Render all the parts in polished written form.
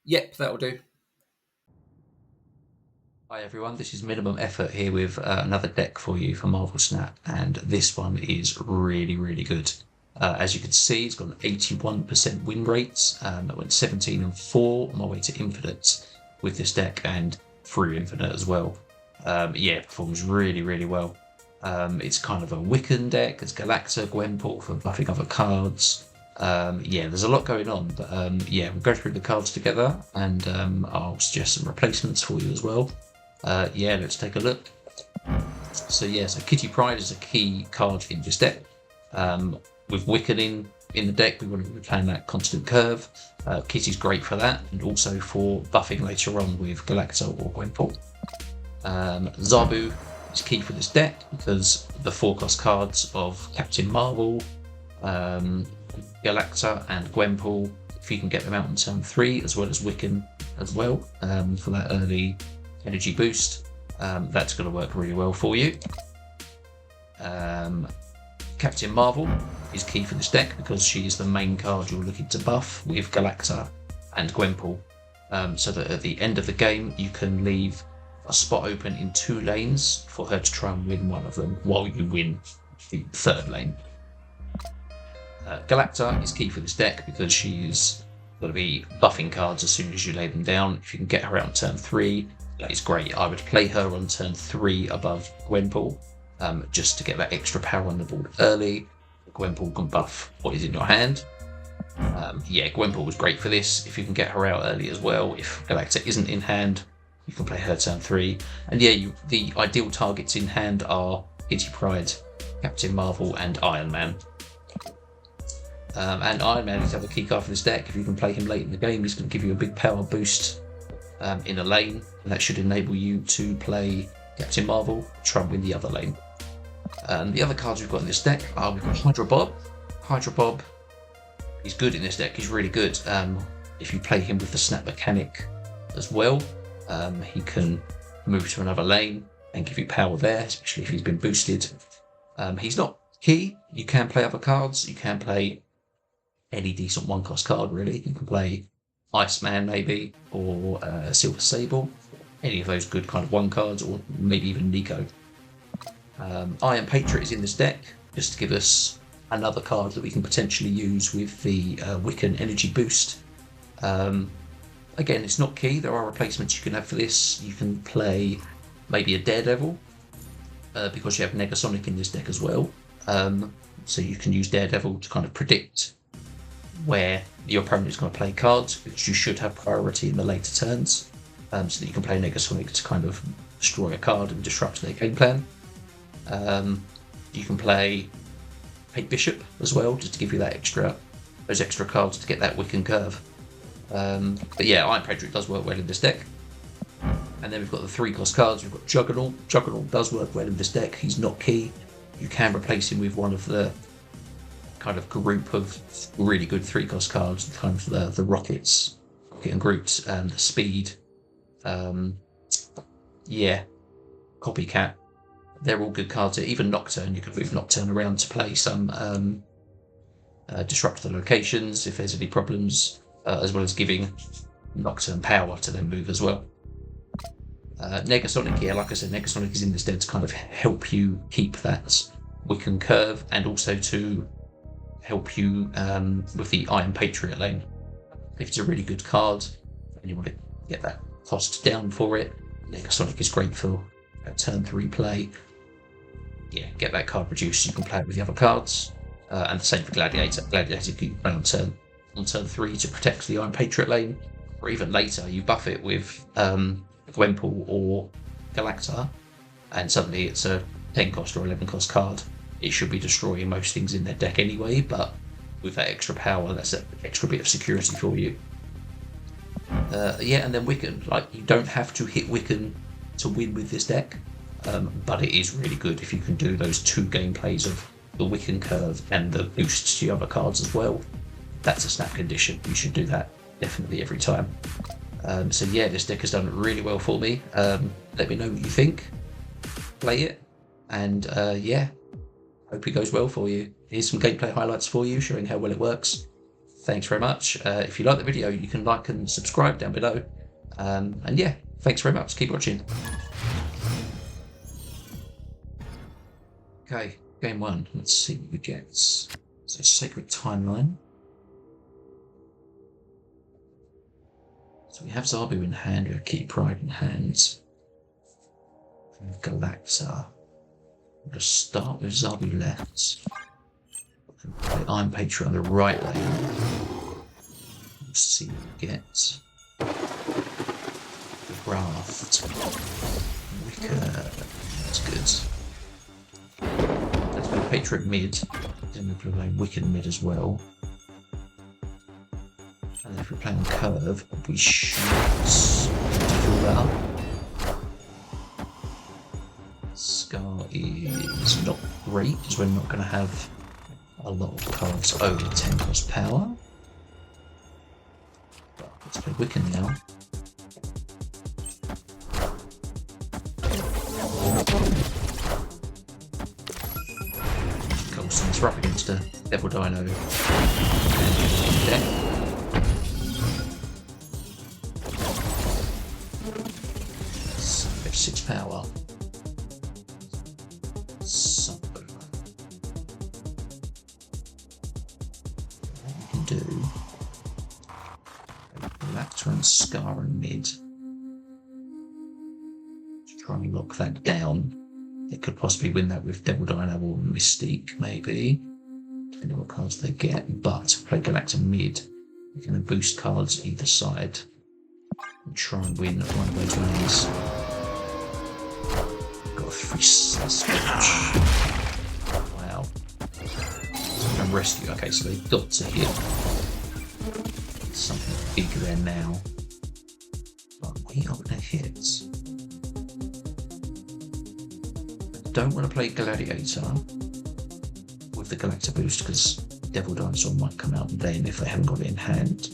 Yep, that'll do. Hi everyone, this is Minimum Effort here with another deck for you for Marvel Snap, and this one is really good. As you can see, it's got an 81% win rate. I went 17 and 4 on my way to Infinite with this deck and through Infinite as well. Yeah, it performs really well. It's kind of a Wiccan deck. It's Galacta, Gwenpool for buffing other cards. Yeah, there's a lot going on, but yeah, we'll go through the cards together, and I'll suggest some replacements for you as well. Yeah, let's take a look. So Kitty Pryde is a key card in this deck. With Wiccan in the deck, we want to be playing that constant curve. Kitty's great for that, and also for buffing later on with Galacta or Gwenpool. Zabu is key for this deck because the 4-cost cards of Captain Marvel, Galacta and Gwenpool, if you can get them out on turn 3, as well as Wiccan as well, for that early energy boost, that's going to work really well for you. Captain Marvel is key for this deck because she is the main card you're looking to buff with Galacta and Gwenpool, so that at the end of the game you can leave a spot open in 2 lanes for her to try and win one of them while you win the 3rd lane. Galacta is key for this deck because she's going to be buffing cards as soon as you lay them down. If you can get her out on turn 3, that is great. I would play her on turn 3 above Gwenpool, just to get that extra power on the board early. Gwenpool can buff what is in your hand. Yeah, Gwenpool was great for this. If you can get her out early as well, if Galacta isn't in hand, you can play her turn 3. And yeah, the ideal targets in hand are Kitty Pryde, Captain Marvel, and Iron Man. And Iron Man is another key card for this deck. If you can play him late in the game, he's going to give you a big power boost in a lane, and that should enable you to play Captain Marvel, try and win the other lane. The other cards we've got in this deck are, we've got Hydra Bob. Hydra Bob is good in this deck, he's really good. If you play him with the snap mechanic as well, he can move to another lane and give you power there, especially if he's been boosted. He's not key, you can play other cards, you can play any decent 1-cost card really. You can play Iceman maybe, or Silver Sable, any of those good kind of 1 cards, or maybe even Nico. Iron Patriot is in this deck just to give us another card that we can potentially use with the Wiccan energy boost. Again, it's not key, there are replacements you can have for this. You can play maybe a Daredevil, because you have Negasonic in this deck as well. So you can use Daredevil to kind of predict where your opponent is going to play cards, which you should have priority in the later turns, so that you can play Negasonic to kind of destroy a card and disrupt their game plan. You can play Hate Bishop as well, just to give you that those extra cards to get that Wiccan curve. But yeah, Iron Patriot does work well in this deck. And then we've got the 3-cost cards. We've got Juggernaut. Juggernaut does work well in this deck. He's not key. You can replace him with one of the kind of group of really good 3-cost cards, kind of the Rocket and Groot, and the Speed. Yeah, Copycat. They're all good cards. Even Nocturne, you can move Nocturne around to play some disrupt the locations if there's any problems, as well as giving Nocturne power to then move as well. Negasonic, yeah, like I said, Negasonic is in this deck to kind of help you keep that Wiccan curve, and also to help you with the Iron Patriot lane. If it's a really good card and you want to get that cost down for it, Negasonic is great for turn 3 play. Yeah, get that card reduced, you can play it with the other cards. And the same for Gladiator. Gladiator you can play on turn 3 to protect the Iron Patriot lane, or even later you buff it with Gwenpool or Galacta, and suddenly it's a 10-cost or 11-cost card. It should be destroying most things in their deck anyway, but with that extra power, that's an extra bit of security for you. Yeah, and then Wiccan. Like, you don't have to hit Wiccan to win with this deck, but it is really good if you can do those 2 gameplays of the Wiccan curve and the boosts to your other cards as well. That's a snap condition. You should do that definitely every time. So yeah, this deck has done really well for me. Let me know what you think. Play it, and yeah, hope it goes well for you. Here's some gameplay highlights for you, showing how well it works. thanks very much. If you like the video, you can like and subscribe down below. And yeah, thanks very much. Keep watching. Okay, game 1. Let's see what we get. So, Sacred Timeline. So we have Zabu in hand, we have Key Pride in hand. And Galacta. We'll just start with Zabu left. And play Iron Patriot on the right lane. We'll see what we get. Raft. Wiccan. That's good. Let's play Patriot mid. Then we'll play Wiccan mid as well. And if we're playing curve, we should fill that up. Scar is not great because we're not going to have a lot of cards over 10 cost power. But let's play Wiccan now. Cool, so it's up against a Devil Dino deck. So we have 6 power. So what we can do, Galacta and Scar and mid. Try and lock that down. It could possibly win that with Devil Dino or Mystique, maybe, depending on what cards they get. But play Galacta mid, we're going to boost cards either side and try and win one of those lanes. Got a 3 Sasquatch. Wow. And rescue. Okay, so they've got to hit something bigger there now. But we are going to hit. Don't want to play Gladiator with the Galacta boost because Devil Dinosaur might come out then if they haven't got it in hand.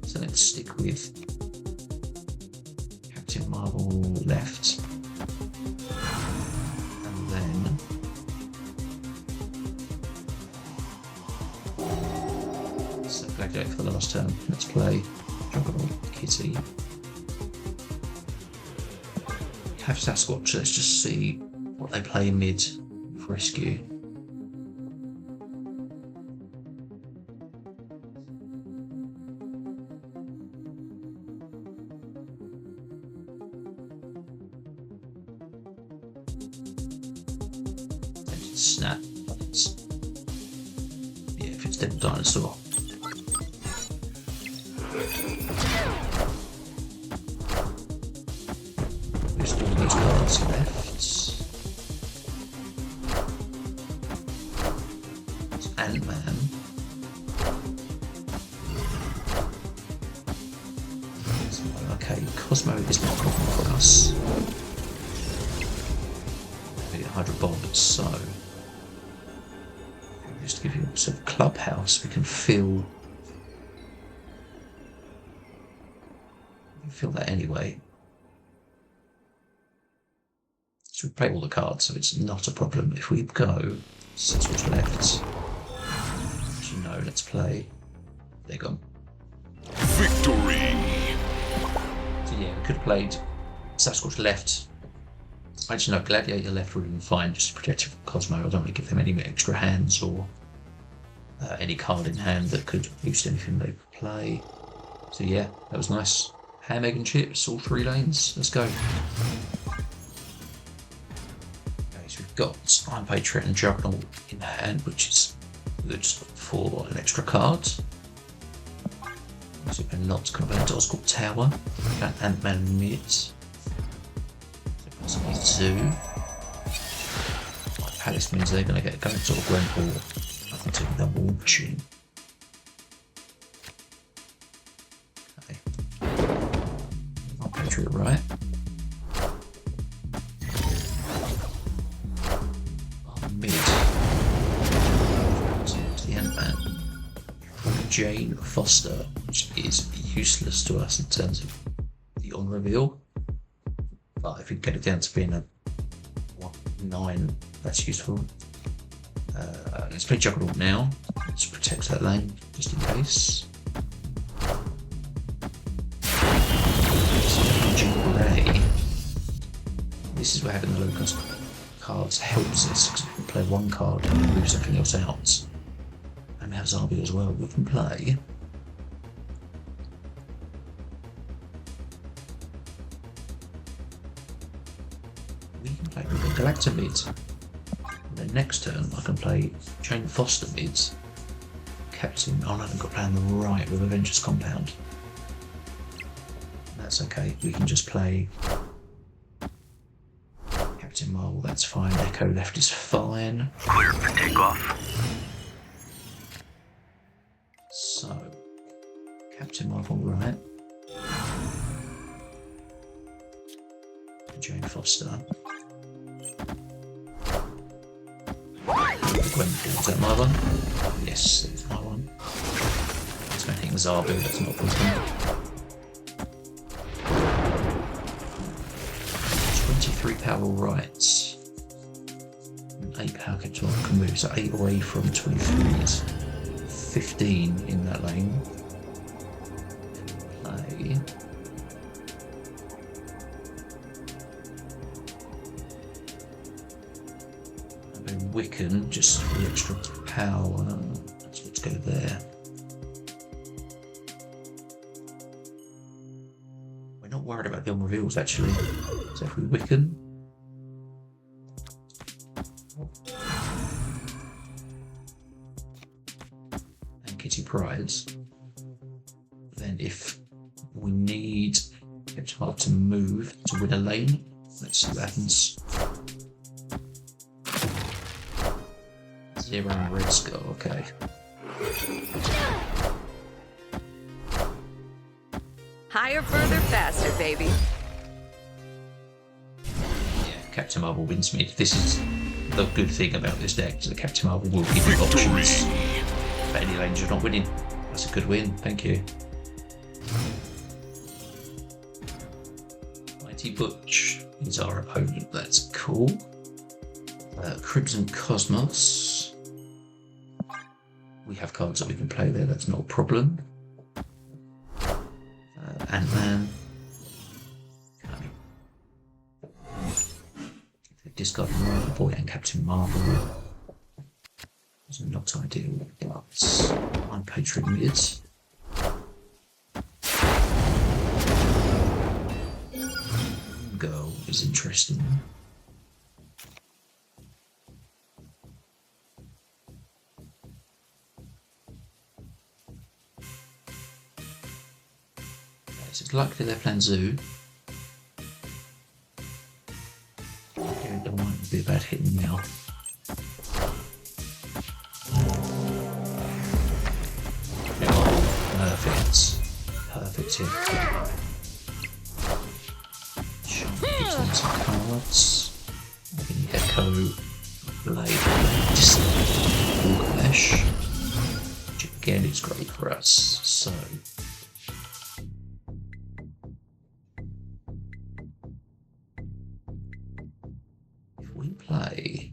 So let's stick with Captain Marvel left. And then so Gladiator for the last turn. Let's play Juggernaut Kitty. Have Sasquatch, let's just see what they play mid for rescue. Snap. Yeah, if it's Devil Dinosaur. Just all those cards left. Ant-Man. Okay, Cosmo is not a problem for us. Maybe a Hydra Bomb, so just to give you a sort of clubhouse, we can feel that anyway. So we play all the cards, so it's not a problem if we go 6 what's left. As you know, let's play. They're gone. Victory! So yeah, we could have played Sasquatch left. Actually, no, Gladiator left would have been fine, just to protect it from Cosmo. I don't want to give them any extra hands or any card in hand that could boost anything they play. So yeah, that was nice. Ham, egg and chips, all 3 lanes. Let's go. Okay, so we've got Iron Patriot and Juggernaut in hand, which is good for an extra card. So we're not going to play Oscorp Tower. Got Ant-Man mid. So possibly 2. Palace means they're going to get Galacta and Gwenpool. I can take the War Machine. Okay. I'll Patriot right. Mid. To the Ant-Man. Jane Foster, which is useless to us in terms of the on reveal. But if we get it down to being a 1/9, that's useful. Let's play Juggernaut now. Let's protect that lane, just in case. Grey. This is where having the low cost cards helps us, because we can play one card and move something else out. And we have Zarbi as well, we can play. We can play with the Galacta mid. And then next turn I can play Jane Foster mid. Captain, oh no, I've got to play on the right with Avengers Compound. That's okay, we can just play Captain Marvel, that's fine. Echo left is fine. Clear for takeoff. So, Captain Marvel right. Jane Foster. Gwenpool, is that my one? Yes, it's my one. It's making Zabu, that's not Wiccan. 23 power rights. And 8 power Captain Marvel can move, so 8 away from 23 is 15 in that lane. Play. Wiccan, just for the extra power. Let's go there. We're not worried about the on-reveals actually. So if we Wiccan. And Kitty Prize. Then if we need Captain Marvel to move to win a lane, let's see what happens. 0 on red score, okay. Higher, further, faster, baby. Yeah, Captain Marvel wins me. This is the good thing about this deck, is that Captain Marvel will give you options for any lanes you're not winning. That's a good win, thank you. Mighty Butch is our opponent, that's cool. Crimson Cosmos. We have cards that we can play there, that's not a problem. Ant-Man. Discard Marvel Boy and Captain Marvel. It's not ideal, but I'm Patriot mids. Girl is interesting. It's likely they're playing Zoo. Okay, that might be a bad hit now. Perfect. Perfect hit. Gives them some cards. Maybe Echo, Blade, Mesh. Which again is great for us. So. Play.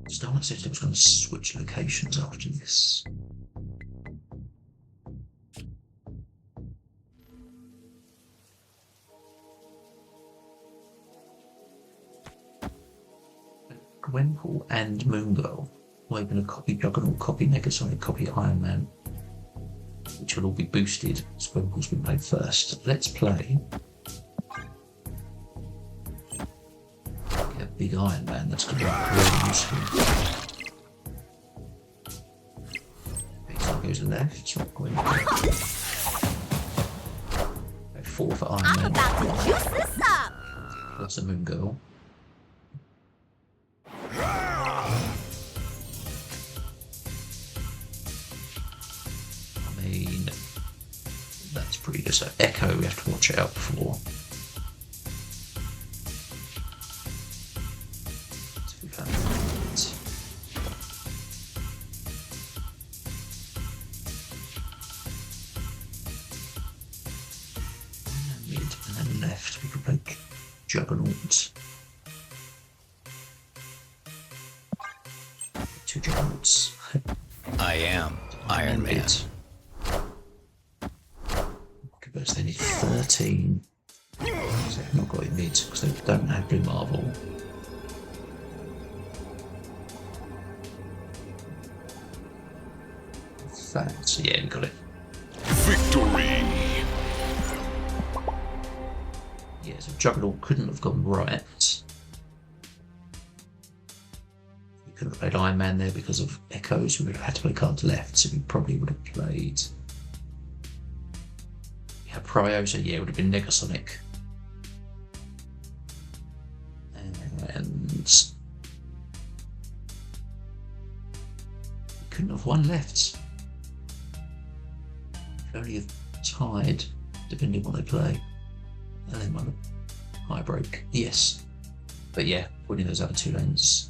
Starlight System's going to switch locations after this. Gwenpool and Moongirl will open a copy Juggernaut, copy Negasonic, copy Iron Man, which will all be boosted as Gwenpool's been played first. Let's play. Big Iron Man, that's going to be really useful. Pixar goes left, it's not going to go. 4 for Iron Man. I'm about to juice this up. That's a Moongirl. I mean, that's pretty good. So Echo we have to watch out for. Left, we could play Juggernauts. 2 Juggernauts. but they need 13. So they've not got it mid because they don't have blue marble. Fact, yeah, we got it. Victory! Yeah, so Juggernaut couldn't have gone right. We couldn't have played Iron Man there because of Echoes. We would have had to play cards left, so we probably would have played. We had Prio, so yeah, it would have been Negasonic. And we couldn't have one left. Only have tied, depending on what they play. And then one high break. Yes. But yeah, winning those other 2 lanes.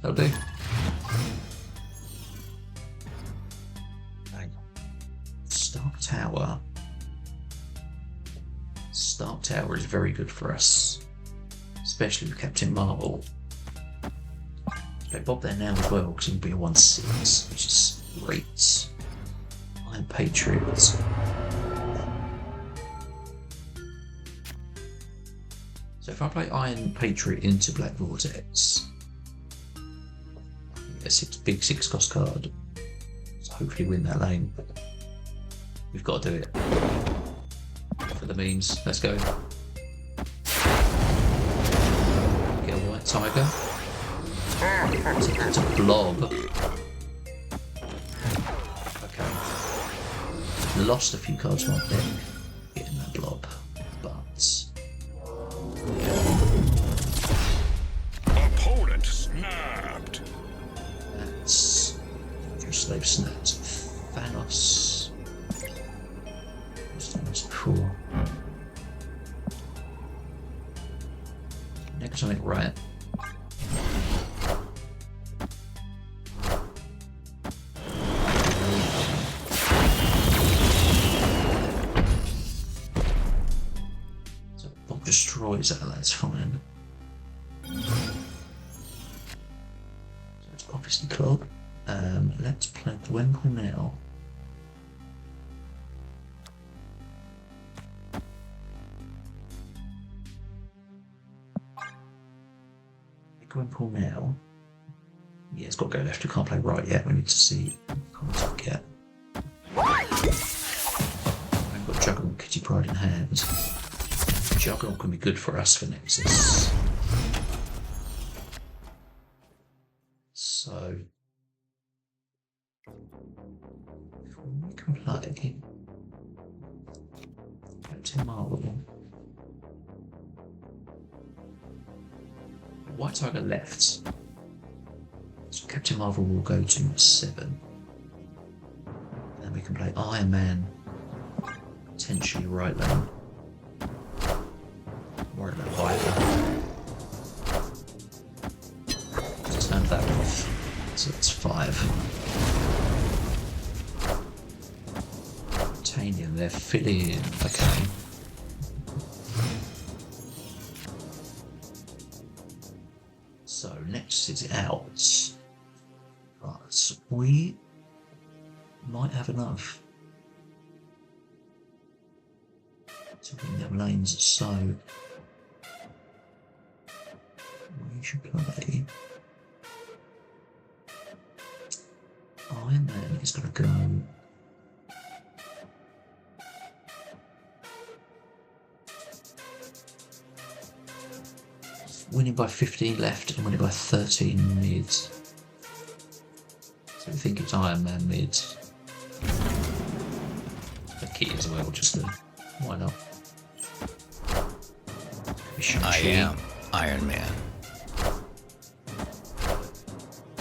That'll do. Bang. Stark Tower. Stark Tower is very good for us. Especially with Captain Marvel. Okay, Bob there now as well, because he'll be a 1/6, which is great. Iron Patriots. So if I play Iron Patriot into Black Vortex, a 6 cost card. So hopefully win that lane. We've got to do it. For the memes, let's go. Get a White Tiger. It's a blob. Okay. Lost a few cards from my deck getting that blob, but Opponent snapped. that's just they've snapped. Thanos. What's Thanos for? Negasonic right. Destroys that, that's fine. So it's obviously Clog. Let's play Gwenpool now. Gwenpool now. Yeah, it's got to go left. We can't play right yet. We need to see cards we get. I've got Juggernaut Kitty Pride in hand. Juggernaut can be good for us for Nexus. So we can play Captain Marvel. White Tiger left. So Captain Marvel will go to 7. And then we can play Iron Man, potentially right lane. Worried about Viper. Just turn that off. So it's 5. Titanium, they're filling. Okay. So next is out. But we might have enough to win them lanes, so we should play Iron Man is going to go winning by 15 left and winning by 13 mid. So we think it's Iron Man mid. The key as well, just to, why not? I am Iron Man.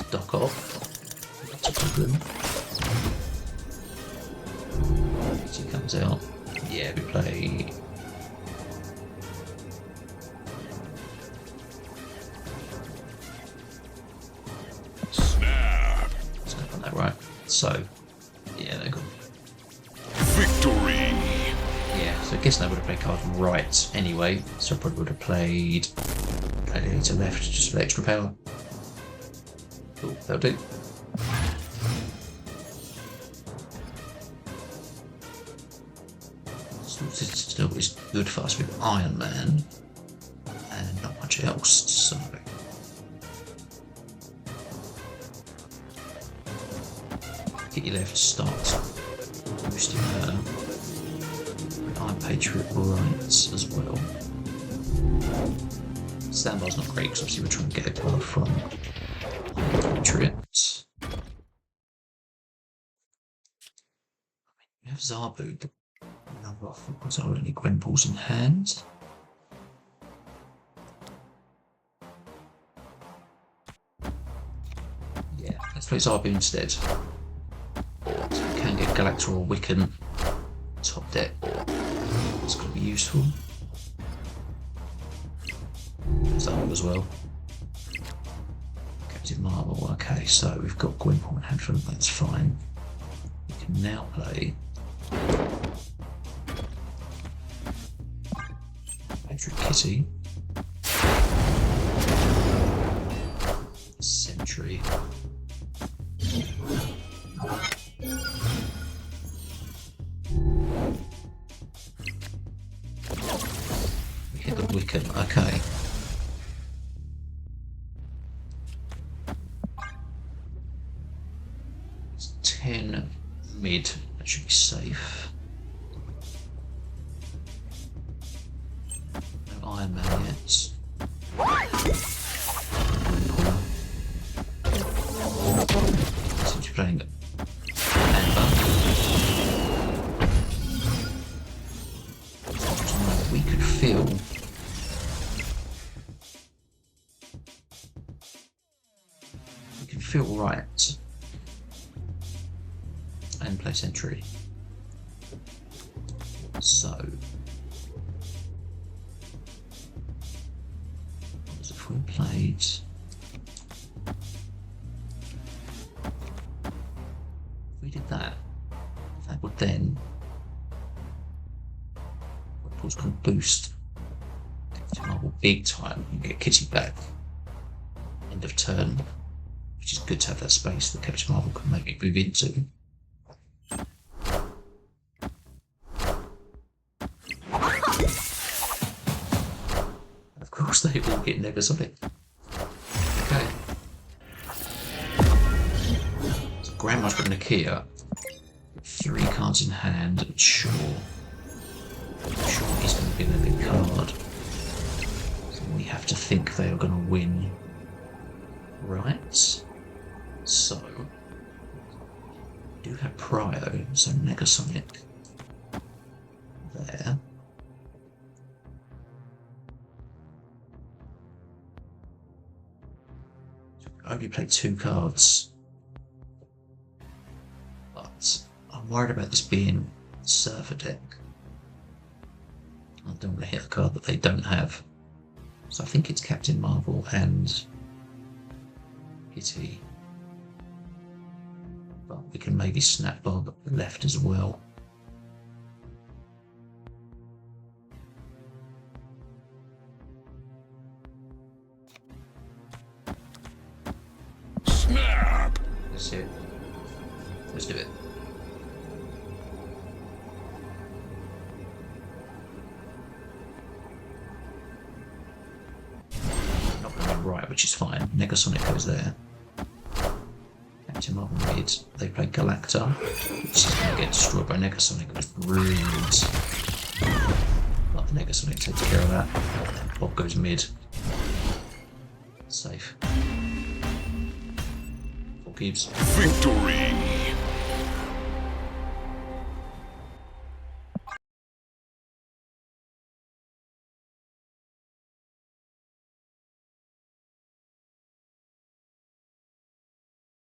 Dock off. That's a problem. He comes out. Yeah, we play. Snap. Snap on that, right? So, yeah, they're good. Victory. Yeah, so I guess they would have played card right anyway. So I probably would have played it to left just for the extra power. Cool, that'll do. Still is good for us with Iron Man and not much else, so get your left, start boosting her. Iron Patriot right as well. Standby's not great because obviously we're trying to get a card from Patriot. We have Zabu, but number of footballs are only Gwenpools in hand. Yeah, let's play Zabu instead. So we can get Galacta or Wiccan top deck. It's going to be useful. Zabu as well. Captain Marvel, okay, so we've got Gwenpool in hand for them, that's fine. We can now play Patrick Kitty, Sentry, we hit the Wiccan, okay. It's 10 mid, that should be safe. No Iron Man yet. Seems to be playing Amber. We could feel right and play Sentry. So what was it if we played we did that would then was going to boost Captain Marvel big time and get Kitty back end of turn, which is good to have that space that Captain Marvel can maybe move into. Of course they will get Negasonic. Okay. So Grandma's got Nakia. 3 cards in hand, sure. Sure he's going to be a big card. So we have to think they are going to win. Right. So we do have Prio, so Negasonic there. Only play 2 cards, but I'm worried about this being Surfer deck. I don't want to hit a card that they don't have, so I think it's Captain Marvel and Kitty, but we can maybe snap Bob left as well. Snap! That's it. Let's do it. Not going to be right, which is fine. Negasonic goes there. Captain Marvel mid. They play Galacta, which is going to get destroyed by Negasonic. It was brilliant. But Negasonic takes care of that. And Bob goes mid. Safe. Gibbs. Victory!